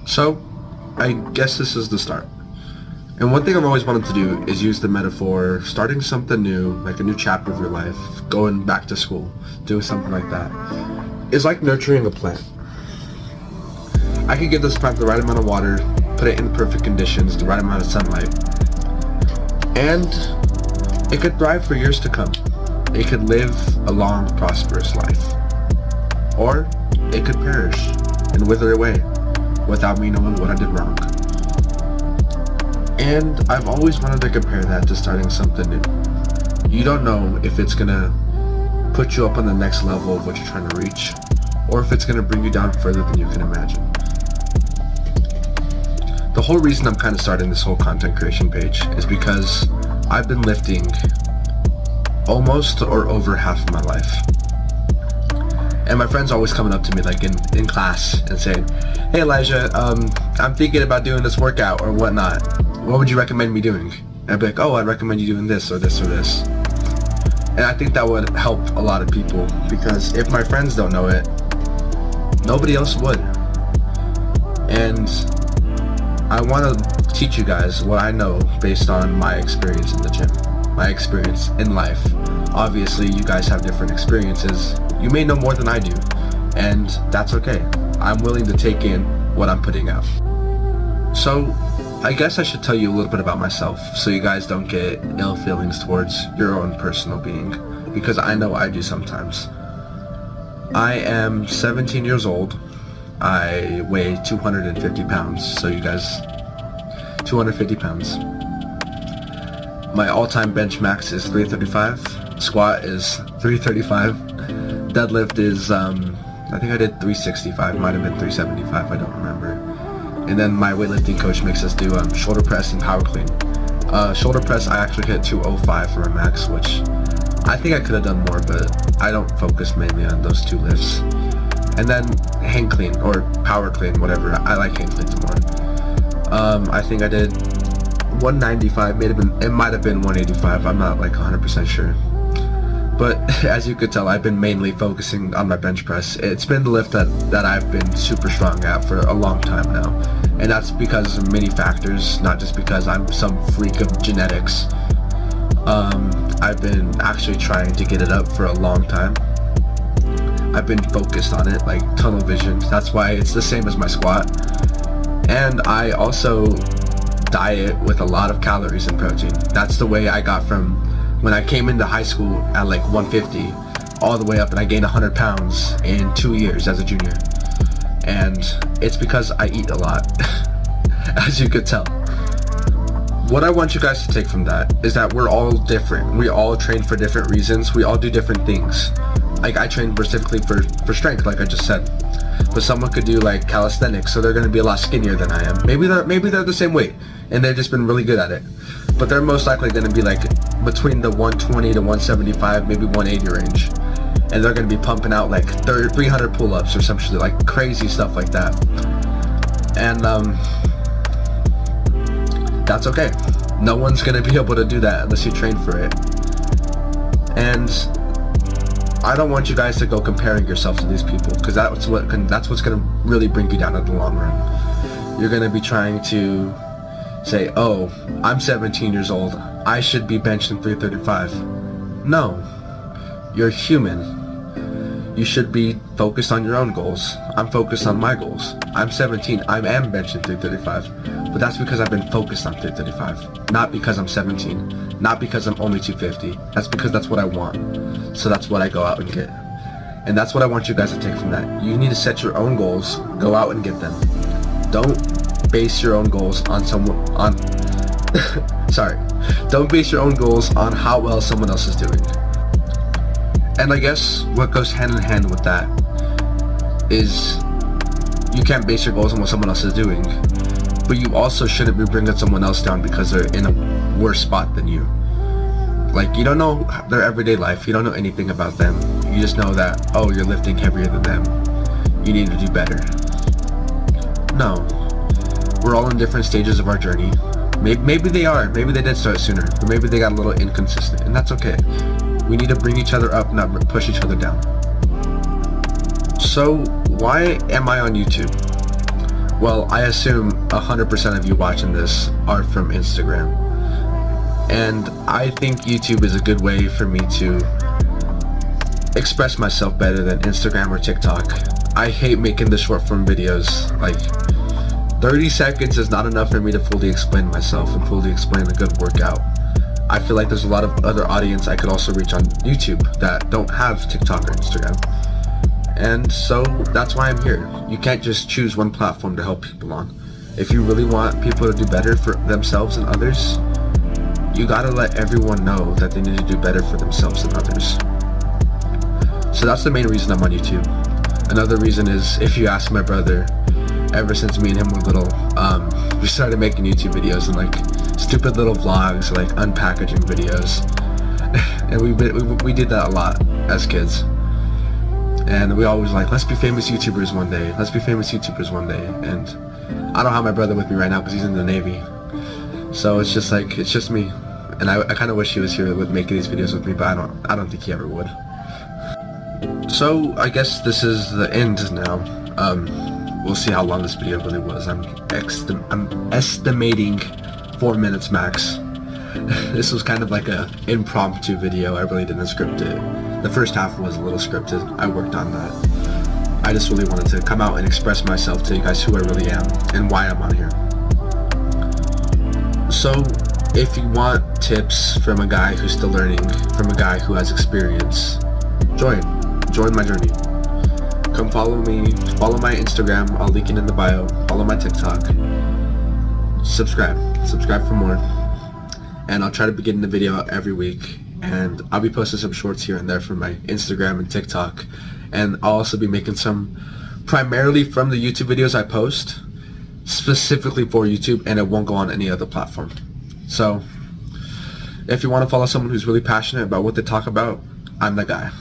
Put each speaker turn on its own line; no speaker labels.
So, I guess this is the start. And one thing I've always wanted to do is use the metaphor starting something new, like a new chapter of your life, going back to school, doing something like that. It's like nurturing a plant. I could give this plant the right amount of water, put it in the perfect conditions, the right amount of sunlight, and it could thrive for years to come. It could live a long, prosperous life. Or it could perish and wither away without me knowing what I did wrong. And I've always wanted to compare that to starting something new. You don't know if it's gonna put you up on the next level of what you're trying to reach, or if it's gonna bring you down further than you can imagine. The whole reason I'm kind of starting this whole content creation page is because I've been lifting almost or over half of my life. And my friends always coming up to me like in class and saying, "Hey Elijah, I'm thinking about doing this workout or whatnot. What would you recommend me doing?" And I'd be like, "Oh, I'd recommend you doing this or this or this." And I think that would help a lot of people, because if my friends don't know it, nobody else would. And I want to teach you guys what I know based on my experience in the gym, my experience in life. Obviously, you guys have different experiences. You may know more than I do, and that's okay. I'm willing to take in what I'm putting out. So, I guess I should tell you a little bit about myself so you guys don't get ill feelings towards your own personal being, because I know I do sometimes. I am 17 years old. I weigh 250 pounds, so you guys, 250 pounds. My all-time bench max is 335, squat is 335, deadlift is, I think I did 365, might have been 375, I don't remember. And then my weightlifting coach makes us do shoulder press and power clean. Shoulder press, I actually hit 205 for my max, which I think I could have done more, but I don't focus mainly on those two lifts. And then hang clean, or power clean, whatever. I like hang cleans more. I think I did 195, it might have been 185, I'm not like 100% sure. But as you could tell, I've been mainly focusing on my bench press. It's been the lift that I've been super strong at for a long time now. And that's because of many factors, not just because I'm some freak of genetics. I've been actually trying to get it up for a long time. I've been focused on it, like tunnel vision. That's why it's the same as my squat. And I also diet with a lot of calories and protein. That's the way I got from when I came into high school at like 150 all the way up, and I gained 100 pounds in 2 years as a junior. And it's because I eat a lot, as you could tell. What I want you guys to take from that is that we're all different. We all train for different reasons. We all do different things. Like I train specifically for strength, like I just said. But someone could do like calisthenics, so they're going to be a lot skinnier than I am. Maybe they're the same weight, and they've just been really good at it. But they're most likely going to be like between the 120 to 175, maybe 180 range. And they're going to be pumping out like 300 pull-ups or some shit, like crazy stuff like that. And that's okay. No one's going to be able to do that unless you train for it. And I don't want you guys to go comparing yourself to these people, because that's what's going to really bring you down in the long run. You're going to be trying to say, "Oh, I'm 17 years old. I should be benching 335. No, you're human. You should be focused on your own goals. I'm focused on my goals. I'm 17. I am benching 335, but that's because I've been focused on 335, not because I'm 17, not because I'm only 250. That's because that's what I want. So that's what I go out and get. And that's what I want you guys to take from that. You need to set your own goals, go out and get them. Don't base your own goals on don't base your own goals on how well someone else is doing. And I guess what goes hand in hand with that is you can't base your goals on what someone else is doing, but you also shouldn't be bringing someone else down because they're in a worse spot than you. Like, you don't know their everyday life, you don't know anything about them. You just know that, oh, you're lifting heavier than them, you need to do better. No, we're all in different stages of our journey. Maybe they did start sooner, or maybe they got a little inconsistent, and that's okay. We need to bring each other up, not push each other down. So why am I on YouTube? well, I assume 100% of you watching this are from Instagram. And I think YouTube is a good way for me to express myself better than Instagram or TikTok. I hate making the short form videos. Like, 30 seconds is not enough for me to fully explain myself and fully explain a good workout. I feel like there's a lot of other audience I could also reach on YouTube that don't have TikTok or Instagram. And so that's why I'm here. You can't just choose one platform to help people on. If you really want people to do better for themselves and others, you gotta let everyone know that they need to do better for themselves and others. So that's the main reason I'm on YouTube. Another reason is, if you ask my brother, ever since me and him were little, we started making YouTube videos and like stupid little vlogs, like unpackaging videos. And we did that a lot as kids. And we always like, let's be famous YouTubers one day. Let's be famous YouTubers one day. And I don't have my brother with me right now because he's in the Navy. So it's just like, it's just me. And I kind of wish he was here with making these videos with me, but I don't think he ever would. So I guess this is the end now. We'll see how long this video really was. I'm estimating 4 minutes max. This was kind of like a impromptu video. I really didn't script it. The first half was a little scripted. I worked on that. I just really wanted to come out and express myself to you guys who I really am and why I'm on here. So if you want tips from a guy who's still learning, from a guy who has experience, join my journey. Come follow me, follow my Instagram, I'll link it in the bio, follow my TikTok, subscribe for more, and I'll try to be getting the video out every week, and I'll be posting some shorts here and there from my Instagram and TikTok, and I'll also be making some primarily from the YouTube videos I post, specifically for YouTube, and it won't go on any other platform. So, if you want to follow someone who's really passionate about what they talk about, I'm the guy.